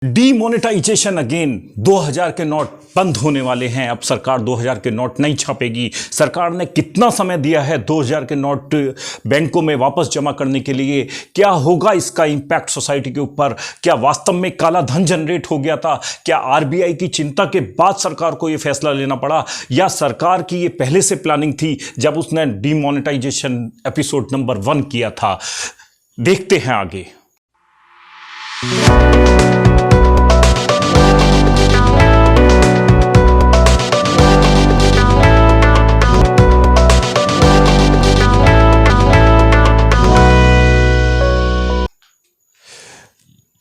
Demonetisation again. 2000 के note बंद होने वाले हैं। अब सरकार 2000 के नोट नहीं छापेगी। सरकार ने कितना समय दिया है 2000 के नोट बैंकों में वापस जमा करने के लिए? क्या होगा इसका इंपैक्ट सोसाइटी के ऊपर? क्या वास्तव में काला धन जनरेट हो गया था? क्या आरबीआई की चिंता के बाद सरकार को यह फैसला लेना पड़ा, या सरकार की ये पहले से प्लानिंग थी जब उसने डीमोनेटाइजेशन एपिसोड नंबर 1 किया था? देखते हैं आगे।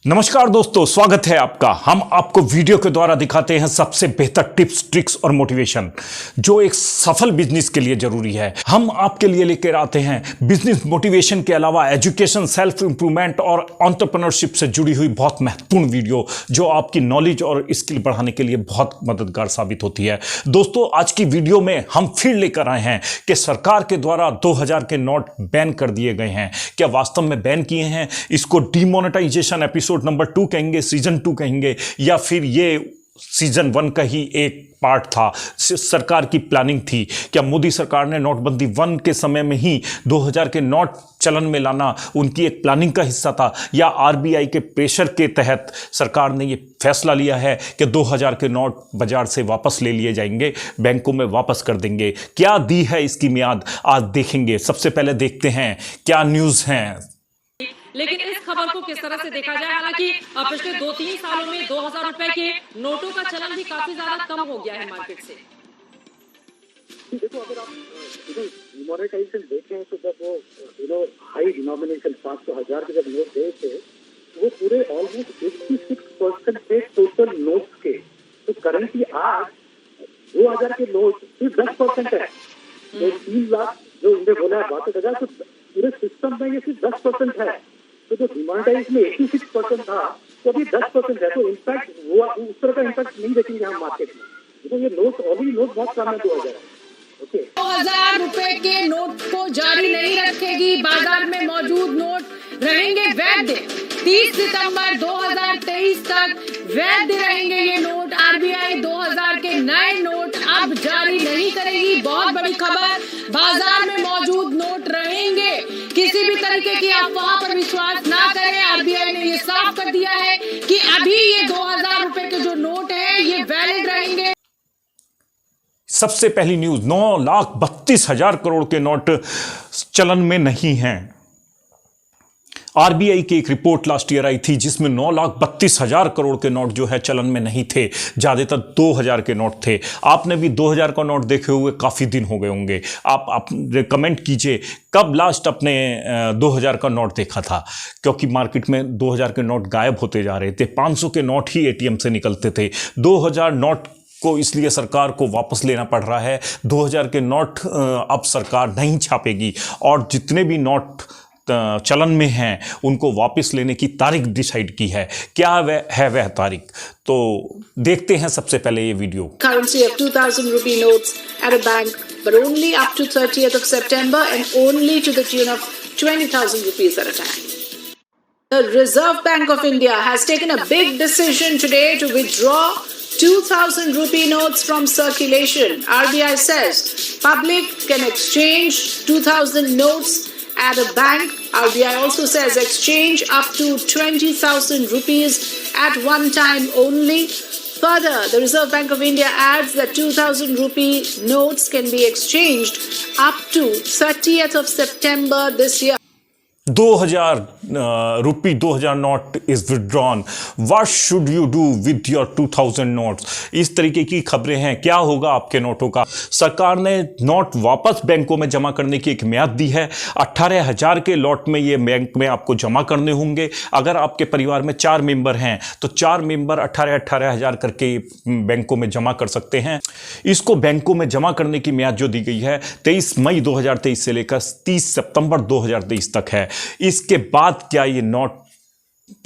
नमस्कार दोस्तों, स्वागत है आपका। हम आपको वीडियो के द्वारा दिखाते हैं सबसे बेहतर टिप्स, ट्रिक्स और मोटिवेशन जो एक सफल बिजनेस के लिए जरूरी है। हम आपके लिए लेकर आते हैं बिजनेस मोटिवेशन के अलावा एजुकेशन, सेल्फ इंप्रूवमेंट और एंटरप्रेन्योरशिप से जुड़ी हुई बहुत महत्वपूर्ण वीडियो जो आपकी नॉलेज और स्किल बढ़ाने के लिए बहुत मददगार साबित होती है। दोस्तों, आज की वीडियो में हम फिर लेकर आए हैं कि सरकार के द्वारा 2000 के नोट बैन कर दिए गए हैं। क्या वास्तव में बैन किए हैं? इसको डीमोनेटाइजेशन एपिसोड नंबर 2 कहेंगे, सीजन 2 कहेंगे, या फिर ये सीजन 1 का ही एक पार्ट था? सरकार की प्लानिंग थी। क्या मोदी सरकार ने नोटबंदी 1 के समय में ही 2000 के नोट चलन में लाना उनकी एक प्लानिंग का हिस्सा था, या आरबीआई के प्रेशर के तहत सरकार ने यह फैसला लिया है कि 2000 के नोट बाजार से वापस ले लिए जाएंगे, बैंकों में वापस कर देंगे? क्या दी है इसकी मियाद, आज देखेंगे। सबसे पहले देखते हैं क्या न्यूज़ हैं। लेकिन इस खबर को किस तरह से देखा जाए, हालांकि पिछले 2-3 सालों में 2000 रुपए के नोटों का चलन भी काफी ज्यादा कम हो गया है मार्केट से। देखो, अगर आप डिमोनेटाइजेशन देखें तो जब वो हाई डिनोमिनेशन 500,000 के जब नोट गए थे, वो पूरे ऑलमोस्ट 86% थे टोटल नोट्स के। तो करेंटली आज 2000 के नोट सिर्फ 10% है। तो 3 लाख जो उन्हें बोला है 62,000, तो पूरे सिस्टम में ये सिर्फ 10% है। तो जो डिमोनेटाइजेशन में 86% था, तो अभी 10% है। तो इम्पैक्ट वो उस तरह का इम्पैक्ट नहीं देखेंगे हम मार्केट में। तो ये नोट ऑलरेडी नोट बहुत कम है 2000। 2000 रुपए के नोट को जारी नहीं रखेगी, बाजार में मौजूद नोट रहेंगे वैध। 30 सितंबर 2023 तक वैध रहेंगे ये नोट। आरबीआई 2000 के नए नोट अब जारी नहीं करेगी। बहुत बड़ी खबर, बाजार में मौजूद नोट रहेंगे। किसी भी तरीके की अफवाह पर विश्वास ना करें। आरबीआई ने ये साफ कर दिया है कि अभी ये 2000 रुपए के जो नोट हैं ये वैलिड रहेंगे। सबसे पहली न्यूज, 9,32,000 करोड़ के नोट चलन में नहीं हैं। आरबीआई की एक रिपोर्ट लास्ट ईयर आई थी जिसमें 9,32,000 करोड़ के नोट जो है चलन में नहीं थे। ज्यादातर 2000 के नोट थे। आपने भी 2000 का नोट देखे हुए काफी दिन हो गए होंगे। आप कमेंट कीजिए कब लास्ट अपने 2000 का नोट देखा था, क्योंकि मार्केट में 2000 के नोट गायब होते जा रहे थे। 500 के नोट ही एटीएम से निकलते थे। 2000 नोट को इसलिए सरकार को वापस लेना पड़ रहा है। 2000 के नोट अब सरकार नहीं छापेगी, और जितने भी नोट चलन में हैं उनको वापस लेने की तारीख डिसाइड की है। क्या वह तारीख, तो देखते हैं सबसे पहले ये video. Currency of 2000 rupee notes at a bank, but only up to 30th of September and only to the tune of 20,000 rupees at a time. The Reserve Bank of India has taken a big decision today to withdraw 2000 rupee notes from circulation. RBI says public can exchange 2000 notes at a bank. RBI also says exchange up to 20,000 rupees at one time only. Further, the Reserve Bank of India adds that 2000 rupee notes can be exchanged up to 30th of September this year. 2000 rupee 2000 note is withdrawn. What should you do with your 2000 notes? इस तरीके की खबरें हैं। क्या होगा आपके नोटों का? सरकार ने नोट वापस बैंकों में जमा करने की एक मियाद दी है। 18,000 के लॉट में ये बैंक में आपको जमा करने होंगे। अगर आपके परिवार में 4 मेंबर हैं तो 4 मेंबर 18,000 करके बैंकों में जमा कर सकते हैं। इसको बैंकों में जमा करने की मियाद जो दी गई है 23 मई 2023 से लेकर 30 सितंबर 2023 तक है। इसके बाद क्या ये नोट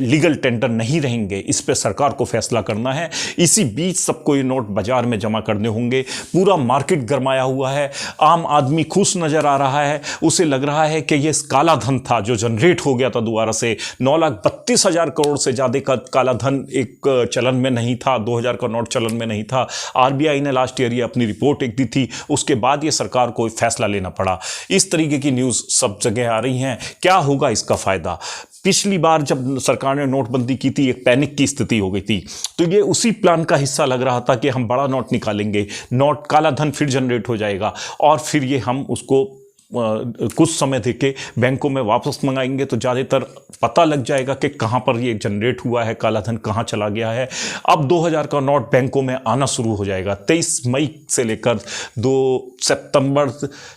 लीगल टेंडर नहीं रहेंगे, इस पे सरकार को फैसला करना है। इसी बीच सबको ये नोट बाजार में जमा करने होंगे। पूरा मार्केट गरमाया हुआ है, आम आदमी खुश नजर आ रहा है। उसे लग रहा है कि ये काला धन था जो जनरेट हो गया था दोबारा से। 9,32,000 करोड़ से ज़्यादा का काला धन एक चलन में नहीं था, 2000 का नोट चलन में नहीं था। आरबीआई ने लास्ट ईयर ये अपनी रिपोर्ट एक दी थी, उसके बाद ये सरकार को फैसला लेना पड़ा। इस तरीके की न्यूज़ सब जगह आ रही हैं। क्या होगा इसका फ़ायदा? पिछली बार जब सरकार ने नोटबंदी की थी, एक पैनिक की स्थिति हो गई थी, तो ये उसी प्लान का हिस्सा लग रहा था कि हम बड़ा नोट निकालेंगे, नोट काला धन फिर जनरेट हो जाएगा और फिर ये हम उसको कुछ समय देके बैंकों में वापस मंगाएंगे तो ज़्यादातर पता लग जाएगा कि कहाँ पर ये जनरेट हुआ है, काला धन कहाँ चला गया है। अब 2000 का नोट बैंकों में आना शुरू हो जाएगा 23 मई से लेकर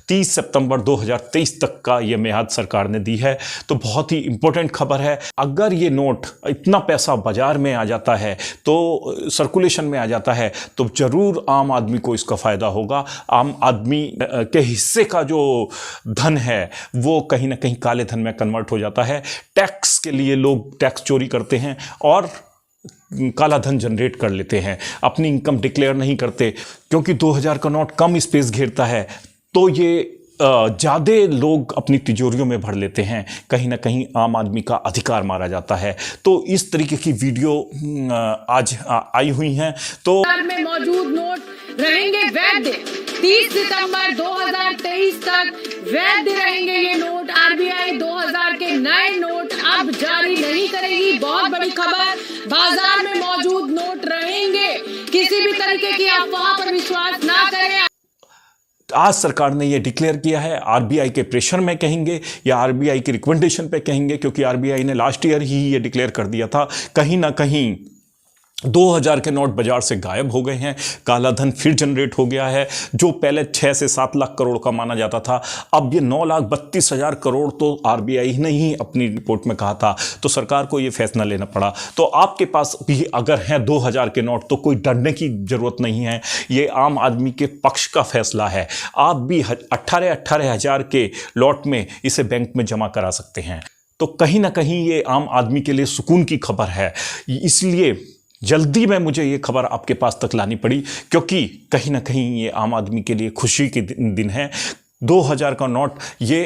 30 सितंबर 2023 तक का ये मियाद सरकार ने दी है। तो बहुत ही इंपॉर्टेंट खबर है। अगर ये नोट इतना पैसा बाजार में आ जाता है, तो सर्कुलेशन में आ जाता है, तो ज़रूर आम आदमी को इसका फ़ायदा होगा। आम आदमी के हिस्से का जो धन है वो कहीं ना कहीं काले धन में कन्वर्ट हो जाता है। टैक्स के लिए लोग टैक्स चोरी करते हैं और काला धन जनरेट कर लेते हैं, अपनी इनकम डिक्लेयर नहीं करते, क्योंकि 2000 का नोट कम स्पेस घेरता है, तो ये ज़्यादा लोग अपनी तिजोरियों में भर लेते हैं। कहीं ना कहीं आम आदमी का अधिकार मारा जाता है। तो इस तरीके की वीडियो आज आई हुई हैं। तो में मौजूद नोट रहेंगे वैध। 30 सितंबर 2023 तक वैध रहेंगे ये नोट। आरबीआई 2000 के नए नोट अब जारी नहीं करेगी। बहुत बड़ी खबर, बाजार में मौजूद नोट रहेंगे। किसी भी तरीके की अफवाह पर विश्वास ना करें। आज सरकार ने ये डिक्लेयर किया है। आरबीआई के प्रेशर में कहेंगे या आरबीआई की रिकमेंडेशन पे कहेंगे, क्योंकि आरबीआई ने लास्ट ईयर ही ये डिक्लेयर कर दिया था। कहीं ना कहीं 2000 के नोट बाजार से गायब हो गए हैं, काला धन फिर जनरेट हो गया है। जो पहले 6 से 7 लाख करोड़ का माना जाता था, अब ये 9,32,000 करोड़ तो आरबीआई ने ही अपनी रिपोर्ट में कहा था। तो सरकार को ये फैसला लेना पड़ा। तो आपके पास भी अगर हैं 2000 के नोट, तो कोई डरने की ज़रूरत नहीं है। ये आम आदमी के पक्ष का फैसला है। आप भी 18,000 के लॉट में इसे बैंक में जमा करा सकते हैं। तो कहीं ना कहीं ये आम आदमी के लिए सुकून की खबर है। इसलिए जल्दी में मुझे ये खबर आपके पास तक लानी पड़ी, क्योंकि कहीं ना कहीं ये आम आदमी के लिए खुशी के दिन है। 2000 का नोट ये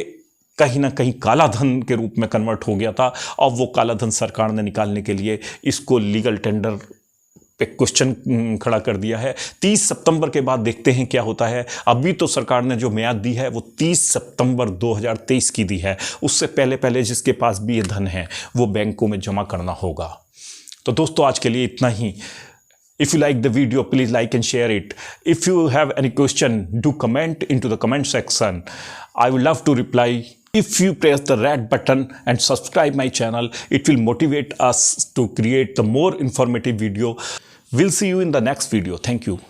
कहीं ना कहीं काला धन के रूप में कन्वर्ट हो गया था, और वो काला धन सरकार ने निकालने के लिए इसको लीगल टेंडर पे क्वेश्चन खड़ा कर दिया है। 30 सितंबर के बाद देखते हैं क्या होता है। अभी तो सरकार ने जो मियाद दी है वो 30 सितंबर 2023 की दी है। उससे पहले जिसके पास भी ये धन है वो बैंकों में जमा करना होगा। तो दोस्तों, आज के लिए इतना ही। If you like the video, please like and share it. If you have any question, do comment into the comment section. I would love to reply. If you press the red button and subscribe my channel, it will motivate us to create the more informative video. We'll see you in the next video. Thank you.